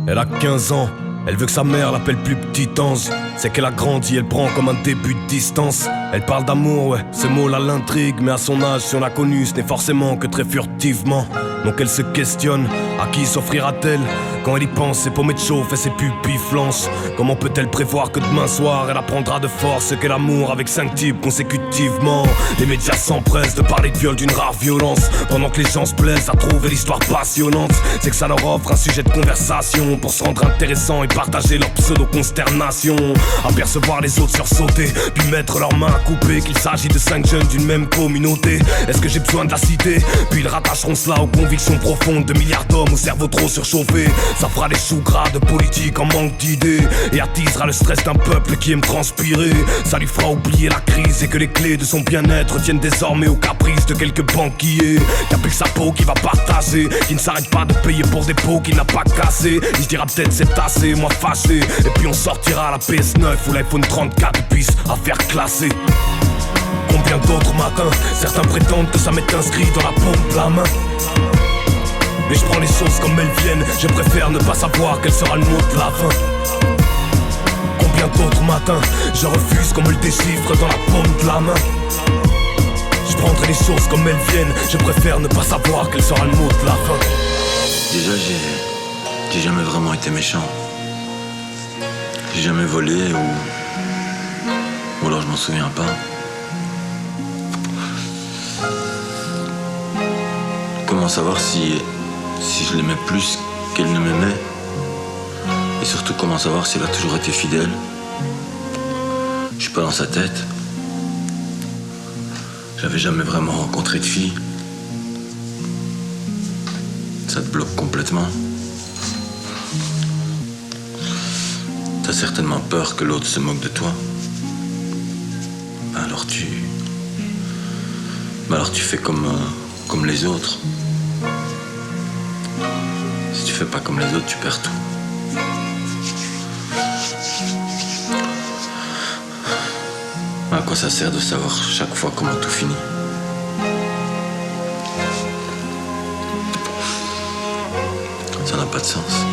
Elle a 15 ans, elle veut que sa mère l'appelle plus petite Ange. C'est qu'elle a grandi, elle prend comme un début de distance. Elle parle d'amour, ouais, ce mot-là l'intrigue. Mais à son âge, si on l'a connue, ce n'est forcément que très furtivement. Donc elle se questionne, à qui s'offrira-t-elle? Quand elle y pense, ses pommettes chauffent et ses pupilles flancent. Comment peut-elle prévoir que demain soir elle apprendra de force ce qu'est l'amour avec 5 types consécutivement? Les médias s'empressent de parler de viol d'une rare violence, pendant que les gens se plaisent à trouver l'histoire passionnante. C'est que ça leur offre un sujet de conversation pour se rendre intéressant et partager leur pseudo-consternation. Apercevoir les autres sursauter, puis mettre leurs mains à couper qu'il s'agit de 5 jeunes d'une même communauté. Est-ce que j'ai besoin de la citer? Puis ils rattacheront cela aux convictions profondes de milliards d'hommes au cerveau trop surchauffé. Ça fera des choux gras de politique en manque d'idées et attisera le stress d'un peuple qui aime transpirer. Ça lui fera oublier la crise et que les clés de son bien-être tiennent désormais aux caprices de quelques banquiers. Y'a plus que sa peau qui va partager, qui ne s'arrête pas de payer pour des pots qu'il n'a pas cassé. Il se dira peut-être c'est assez, moi fâché. Et puis on sortira la PS9 ou l'iPhone 34 bis à faire classer. Combien d'autres matins, certains prétendent que ça m'est inscrit dans la paume de la main. Mais je prends les choses comme elles viennent, je préfère ne pas savoir quel sera le mot de la fin. Combien d'autres matins, je refuse qu'on me le déchiffre dans la paume de la main. Je prendrai les choses comme elles viennent, je préfère ne pas savoir quel sera le mot de la fin. Déjà j'ai jamais vraiment été méchant. J'ai jamais volé ou alors je m'en souviens pas. Comment savoir si je l'aimais plus qu'elle ne m'aimait? Et surtout comment savoir si elle a toujours été fidèle? Je suis pas dans sa tête. J'avais jamais vraiment rencontré de fille. Ça te bloque complètement. T'as certainement peur que l'autre se moque de toi. Alors tu fais comme les autres. Si tu fais pas comme les autres, tu perds tout. À quoi ça sert de savoir chaque fois comment tout finit? Ça n'a pas de sens.